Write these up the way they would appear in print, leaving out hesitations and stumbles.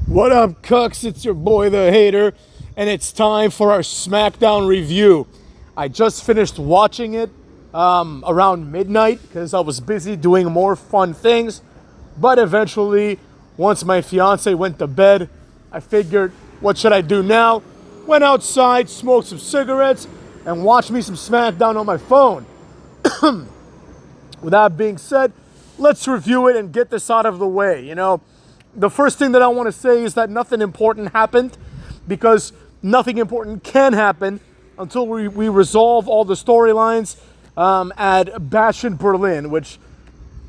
What up, Cucks? It's your boy, the Hater, and it's time for our Smackdown review. I just finished watching it around midnight because I was busy doing more fun things. But eventually, once my fiance went to bed, I figured, what should I do now? Went outside, smoked some cigarettes, and watched me some Smackdown on my phone. With that being said, let's review it and get this out of the way. You know, the first thing that I want to say is that nothing important happened, because nothing important can happen until we resolve all the storylines at Bash in Berlin, which,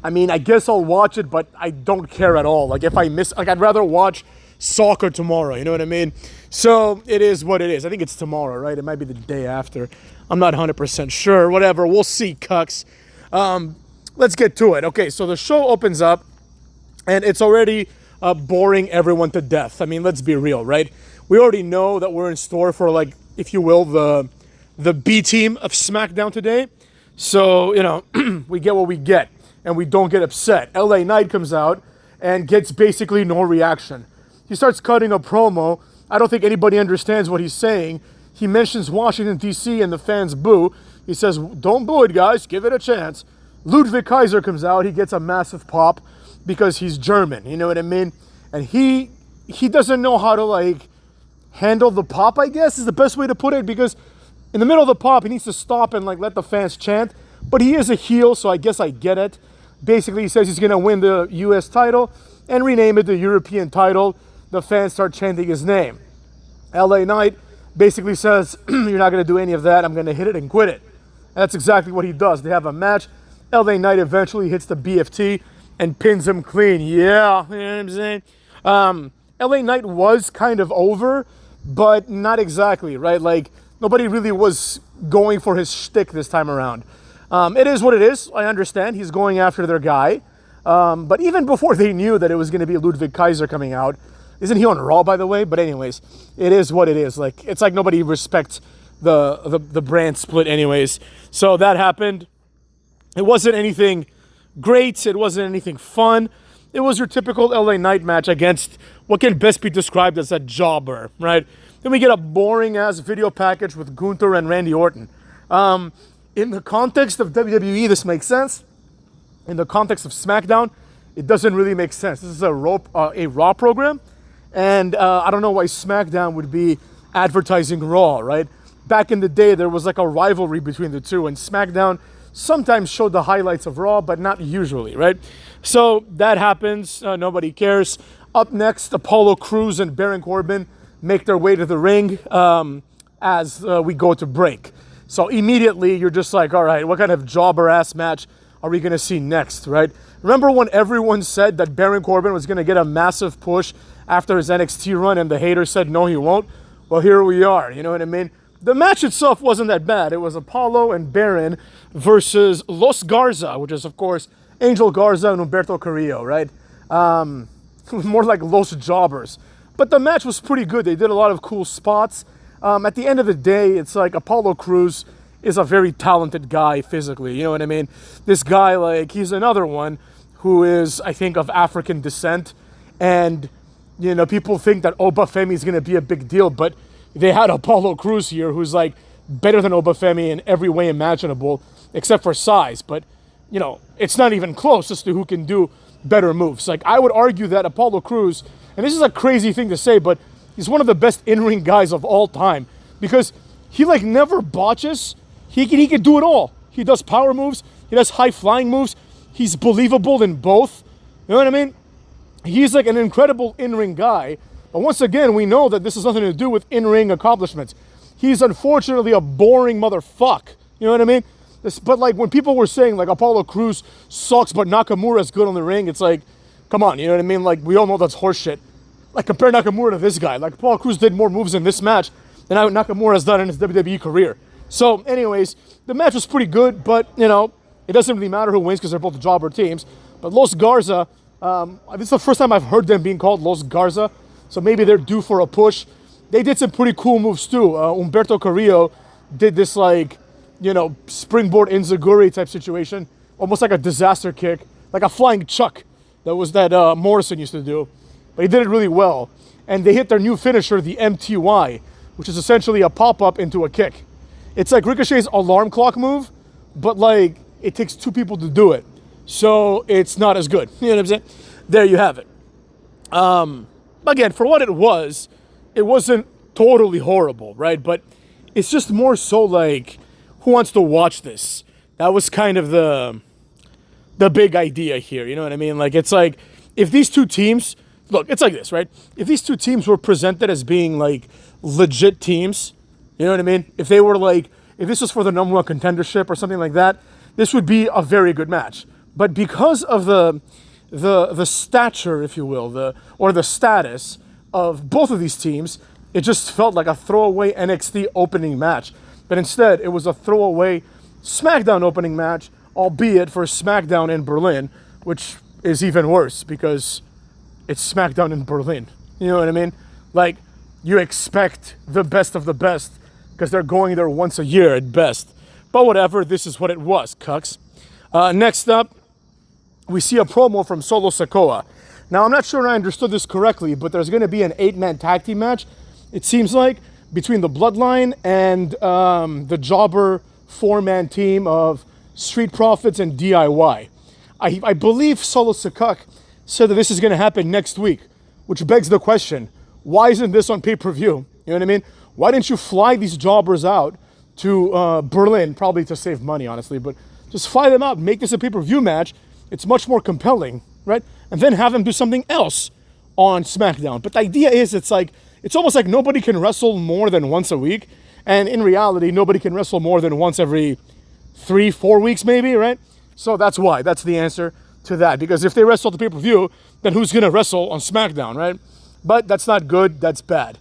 I mean, I guess I'll watch it, but I don't care at all. Like, if I miss, like, I'd rather watch soccer tomorrow, you know what I mean? So it is what it is. I think it's tomorrow, right? It might be the day after. I'm not 100% sure. Whatever. We'll see, Cucks. Let's get to it. Okay, so the show opens up, and it's already boring everyone to death. I mean, let's be real, right? We already know that we're in store for, like, if you will, the B team of SmackDown today. So, you know, we get what we get, and we don't get upset. LA Knight comes out and gets basically no reaction. He starts cutting a promo. I don't think anybody understands what he's saying. He mentions Washington, D.C., and the fans boo. He says, don't boo it, guys. Give it a chance. Ludwig Kaiser comes out. He gets a massive pop because he's German. You know what I mean? And he doesn't know how to, like, handle the pop, I guess, is the best way to put it, because in the middle of the pop, he needs to stop and, like, let the fans chant. But he is a heel, so I guess I get it. Basically, he says he's going to win the U.S. title and rename it the European title. The fans start chanting his name. LA Knight basically says, you're not going to do any of that. I'm going to hit it and quit it. And that's exactly what he does. They have a match. LA Knight eventually hits the BFT and pins him clean. Yeah, you know what I'm saying? LA Knight was kind of over, but not exactly, right? Like, nobody really was going for his shtick this time around. It is what it is. I understand. He's going after their guy. But even before they knew that it was going to be Ludwig Kaiser coming out, isn't he on Raw, by the way? But anyways, it is what it is. Like, it's like nobody respects the brand split anyways. So that happened. It wasn't anything great. It wasn't anything fun. It was your typical LA Knight match against what can best be described as a jobber, right? Then we get a boring-ass video package with Gunther and Randy Orton. In the context of WWE, this makes sense. In the context of SmackDown, it doesn't really make sense. This is a Raw program, and I don't know why SmackDown would be advertising Raw, right? Back in the day, there was like a rivalry between the two, and SmackDown sometimes showed the highlights of Raw, but not usually, right? So that happens. Nobody cares. Up next, Apollo Crews and Baron Corbin make their way to the ring as we go to break. So immediately, you're just like, all right, what kind of jobber-ass match are we going to see next, right? Remember when everyone said that Baron Corbin was going to get a massive push after his NXT run, and the haters said, no, he won't? Well, here we are, you know what I mean? The match itself wasn't that bad. It was Apollo and Baron versus Los Garza, which is, of course, Angel Garza and Humberto Carrillo, right? More like Los Jobbers. But the match was pretty good. They did a lot of cool spots. At the end of the day, it's like Apollo Crews is a very talented guy physically, you know what I mean? This guy, like, he's another one who is, I think, of African descent. And, you know, people think that Obafemi is going to be a big deal, but they had Apollo Crews here, who's, like, better than Obafemi in every way imaginable, except for size. But, you know, it's not even close as to who can do better moves. Like, I would argue that Apollo Crews, and this is a crazy thing to say, but he's one of the best in-ring guys of all time, because he, like, never botches. He can do it all. He does power moves. He does high-flying moves. He's believable in both. You know what I mean? He's, like, an incredible in-ring guy. But once again, we know that this has nothing to do with in-ring accomplishments. He's unfortunately a boring motherfucker. You know what I mean? But, like, when people were saying, like, Apollo Crews sucks, but Nakamura's good on the ring, it's like, come on, you know what I mean? Like, we all know that's horseshit. Like, compare Nakamura to this guy. Like, Apollo Crews did more moves in this match than Nakamura has done in his WWE career. So, anyways, the match was pretty good, but, you know, it doesn't really matter who wins because they're both jobber teams. But Los Garza, this is the first time I've heard them being called Los Garza, so maybe they're due for a push. They did some pretty cool moves, too. Humberto Carrillo did this, like, you know, springboard enziguri type situation, almost like a disaster kick, like a flying chuck that Morrison used to do. but he did it really well. And they hit their new finisher, the MTY, which is essentially a pop-up into a kick. It's like Ricochet's alarm clock move, but like it takes two people to do it. So it's not as good. You know what I'm saying? There you have it. Again, for what it wasn't totally horrible, right? But it's just more so like, who wants to watch this? That was kind of the big idea here. You know what I mean? Like, it's like, if these two teams, look, it's like this, right? If these two teams were presented as being like legit teams, you know what I mean? If they were like, if this was for the number one contendership or something like that, this would be a very good match. But because of the stature, if you will, or the status of both of these teams, it just felt like a throwaway NXT opening match. But instead, it was a throwaway Smackdown opening match, albeit for Smackdown in Berlin, which is even worse because it's Smackdown in Berlin. You know what I mean? Like, you expect the best of the best because they're going there once a year at best. But whatever, this is what it was, cucks. Next up, we see a promo from Solo Sikoa. Now, I'm not sure I understood this correctly, but there's going to be an 8-man tag team match, it seems like, between the Bloodline and the Jobber 4-man team of Street Profits and DIY. I believe Solo Sikoa said that this is going to happen next week, which begs the question, why isn't this on pay-per-view? You know what I mean? Why didn't you fly these jobbers out to Berlin, probably to save money, honestly, but just fly them out, make this a pay-per-view match. It's much more compelling, right? And then have them do something else on SmackDown. But the idea is, it's almost like nobody can wrestle more than once a week. And in reality, nobody can wrestle more than once every 3-4 weeks maybe, right? So that's why. That's the answer to that. Because if they wrestle the pay-per-view, then who's going to wrestle on SmackDown, right? But that's not good. That's bad.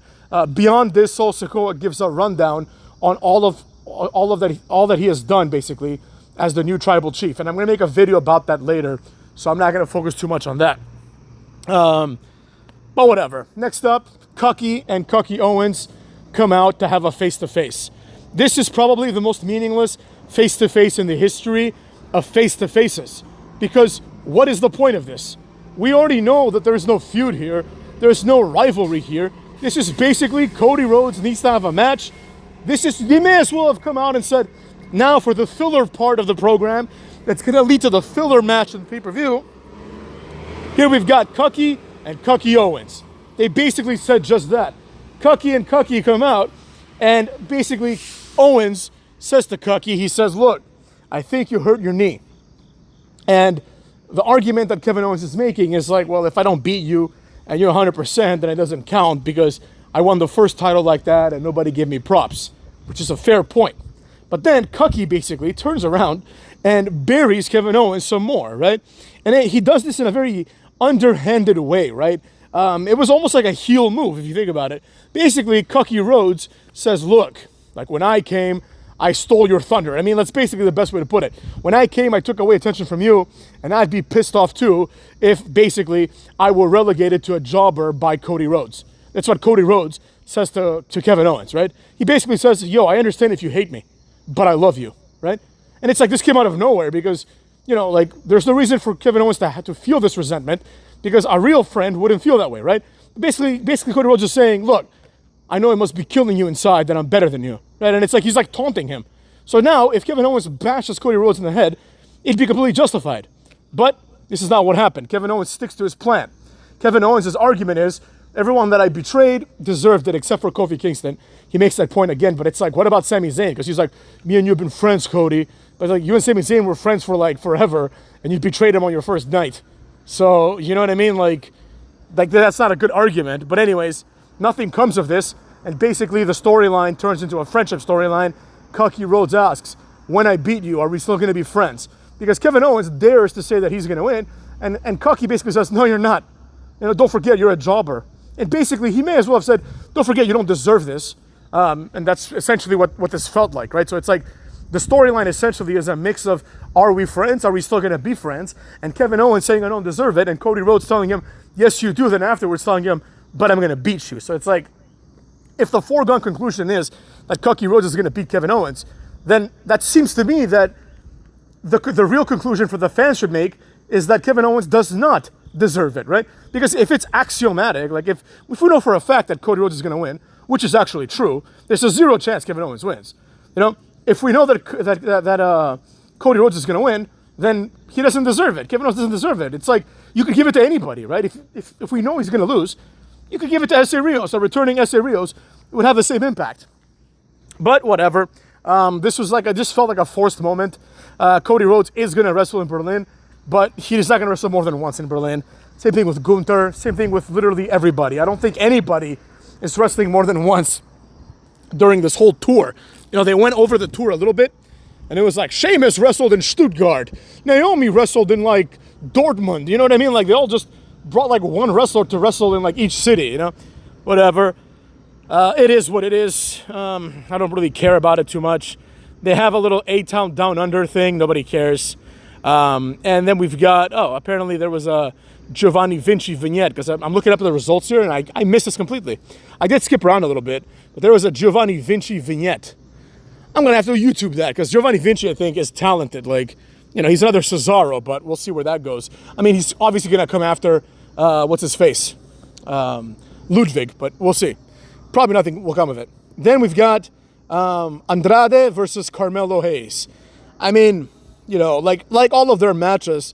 Beyond this, Solo Sikoa gives a rundown on all that he has done, basically, as the new tribal chief. And I'm going to make a video about that later, so I'm not going to focus too much on that. But whatever. Next up, Cucky and Cucky Owens come out to have a face-to-face. This is probably the most meaningless face-to-face in the history of face-to-faces. Because what is the point of this? We already know that there is no feud here. There's no rivalry here. This is basically Cody Rhodes needs to have a match. They may as well have come out and said, now for the filler part of the program that's going to lead to the filler match in the pay-per-view, here we've got Cucky and Cucky Owens. They basically said just that. Cucky and Cucky come out, and basically Owens says to Cucky, he says, look, I think you hurt your knee. And the argument that Kevin Owens is making is like, well, if I don't beat you and you're 100%, then it doesn't count because I won the first title like that and nobody gave me props, which is a fair point. But then Cucky basically turns around and buries Kevin Owens some more, right? And he does this in a very underhanded way, right? It was almost like a heel move, if you think about it. Basically, Cucky Rhodes says, look, like when I came, I stole your thunder. I mean, that's basically the best way to put it. When I came, I took away attention from you, and I'd be pissed off too if basically I were relegated to a jobber by Cody Rhodes. That's what Cody Rhodes says to Kevin Owens, right? He basically says, yo, I understand if you hate me, but I love you, right? And it's like this came out of nowhere because, you know, like there's no reason for Kevin Owens to have to feel this resentment because a real friend wouldn't feel that way, right? Basically Cody Rhodes is saying, look, I know it must be killing you inside that I'm better than you, right? And it's like he's like taunting him. So now if Kevin Owens bashes Cody Rhodes in the head, it'd be completely justified. But this is not what happened. Kevin Owens sticks to his plan. Kevin Owens' argument is, everyone that I betrayed deserved it except for Kofi Kingston. He makes that point again, but it's like, what about Sami Zayn? Because he's like, me and you have been friends, Cody. But like, you and Sami Zayn were friends for like forever, and you betrayed him on your first night. So, you know what I mean? Like that's not a good argument. But anyways, nothing comes of this, and basically the storyline turns into a friendship storyline. Cucky Rhodes asks, when I beat you, are we still going to be friends? Because Kevin Owens dares to say that he's going to win, and Cucky basically says, no, you're not. You know, don't forget, you're a jobber. And basically, he may as well have said, don't forget, you don't deserve this. And that's essentially what this felt like, right? So it's like the storyline essentially is a mix of, are we friends? Are we still going to be friends? And Kevin Owens saying, I don't deserve it. And Cody Rhodes telling him, yes, you do. Then afterwards telling him, but I'm going to beat you. So it's like, if the foregone conclusion is that Cucky Rhodes is going to beat Kevin Owens, then that seems to me that the real conclusion for the fans should make is that Kevin Owens does not deserve it, right? Because if it's axiomatic, like if we know for a fact that Cody Rhodes is going to win, which is actually true, there's a 0 chance Kevin Owens wins. You know, if we know that Cody Rhodes is going to win, then he doesn't deserve it. Kevin Owens doesn't deserve it. It's like you could give it to anybody, right? If we know he's going to lose, you could give it to S.A. Rios. A returning S.A. Rios would have the same impact. But whatever. This was just felt like a forced moment. Cody Rhodes is going to wrestle in Berlin, but he's not going to wrestle more than once in Berlin. Same thing with Gunther. Same thing with literally everybody. I don't think anybody is wrestling more than once during this whole tour. You know, they went over the tour a little bit, and it was like Sheamus wrestled in Stuttgart. Naomi wrestled in like Dortmund. You know what I mean? Like they all just brought like one wrestler to wrestle in like each city, you know? Whatever. It is what it is. I don't really care about it too much. They have a little A-Town Down Under thing. Nobody cares. And then we've got, apparently there was a Giovanni Vinci vignette, because I'm looking up the results here, and I missed this completely. I did skip around a little bit, but there was a Giovanni Vinci vignette. I'm going to have to YouTube that, because Giovanni Vinci, I think, is talented. Like, you know, he's another Cesaro, but we'll see where that goes. I mean, he's obviously going to come after, what's his face? Ludwig, but we'll see. Probably nothing will come of it. Then we've got Andrade versus Carmelo Hayes. I mean, you know, like all of their matches,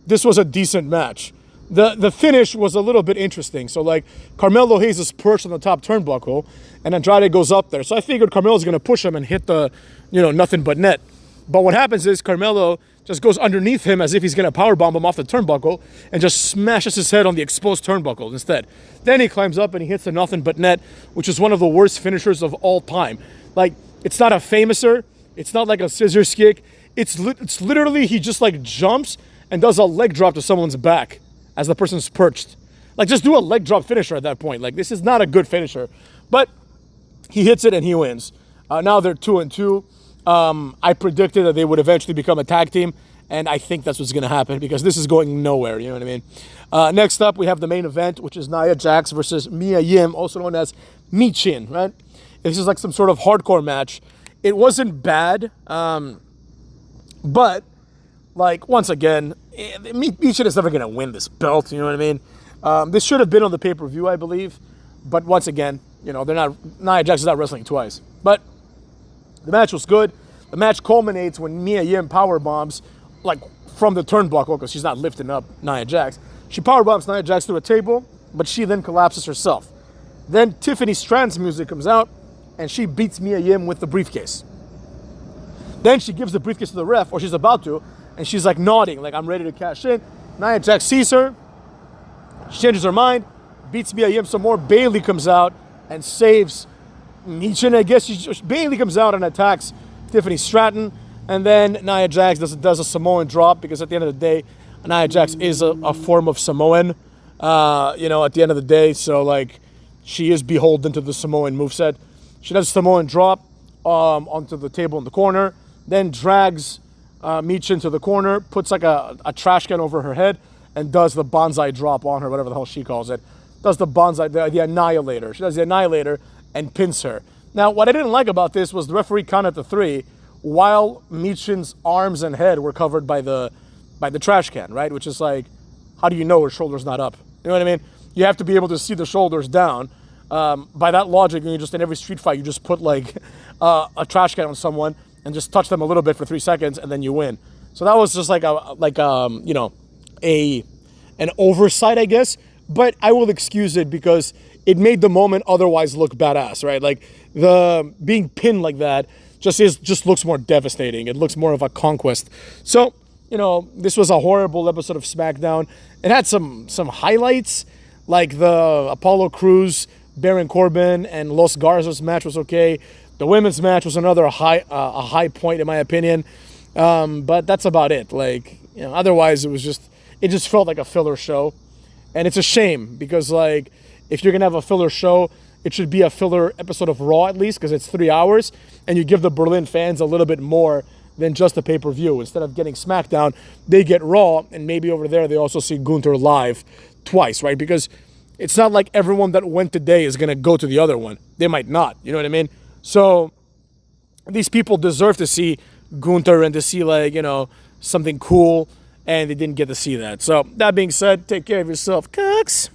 this was a decent match. The finish was a little bit interesting. So, like, Carmelo Hayes is perched on the top turnbuckle, and Andrade goes up there. So I figured Carmelo's going to push him and hit the, nothing but net. But what happens is Carmelo just goes underneath him as if he's going to powerbomb him off the turnbuckle and just smashes his head on the exposed turnbuckle instead. Then he climbs up and he hits the nothing but net, which is one of the worst finishers of all time. Like, it's not a famouser. It's not like a scissors kick. It's literally he just, like, jumps and does a leg drop to someone's back as the person's perched. Like, just do a leg drop finisher at that point. Like, this is not a good finisher. But he hits it and he wins. Now they're 2-2. I predicted that they would eventually become a tag team, and I think that's what's going to happen, because this is going nowhere, you know what I mean? Next up, we have the main event, which is Nia Jax versus Mia Yim, also known as Michin, right? This is like some sort of hardcore match. It wasn't bad, but, like, once again, Michin is never going to win this belt, you know what I mean? This should have been on the pay-per-view, I believe, but once again, Nia Jax is not wrestling twice. But the match was good. The match culminates when Mia Yim power bombs, like, from the turnbuckle, because she's not lifting up Nia Jax. She power bombs Nia Jax through a table, but she then collapses herself. Then Tiffany Strand's music comes out, and she beats Mia Yim with the briefcase. Then she gives the briefcase to the ref, or she's about to, and she's like nodding, like, I'm ready to cash in. Nia Jax sees her, she changes her mind, beats Mia Yim some more. Bayley comes out and saves Michin, I guess. Bayley comes out and attacks Tiffany Stratton, and then Nia Jax does a Samoan drop, because at the end of the day, Nia Jax is a form of Samoan, at the end of the day. So, like, she is beholden to the Samoan moveset. She does a Samoan drop onto the table in the corner, then drags Michin to the corner, puts like a trash can over her head, and does the bonsai drop on her, whatever the hell she calls it. Does the bonsai, the annihilator. She does the annihilator and pins her. Now, what I didn't like about this was the referee counted to 3 while Michin's arms and head were covered by the trash can, right? Which is like, how do you know her shoulder's not up? You know what I mean? You have to be able to see the shoulders down. By that logic, you just, in every street fight, you just put like a trash can on someone and just touch them a little bit for 3 seconds, and then you win. So that was just like an oversight, I guess. But I will excuse it because it made the moment otherwise look badass, right? Like, the being pinned like that just looks more devastating. It looks more of a conquest. So, this was a horrible episode of SmackDown. It had some highlights, like the Apollo Crews, Baron Corbin, and Los Garzas match was okay. The women's match was another high point, in my opinion. But that's about it. Like, otherwise it just felt like a filler show. And it's a shame, because, like, if you're going to have a filler show, it should be a filler episode of Raw at least, because it's 3 hours, and you give the Berlin fans a little bit more than just the pay-per-view. Instead of getting SmackDown, they get Raw, and maybe over there they also see Gunther live twice, right? Because it's not like everyone that went today is going to go to the other one. They might not, you know what I mean? So these people deserve to see Gunther and to see, like, something cool and they didn't get to see that. So that being said, take care of yourself, cooks.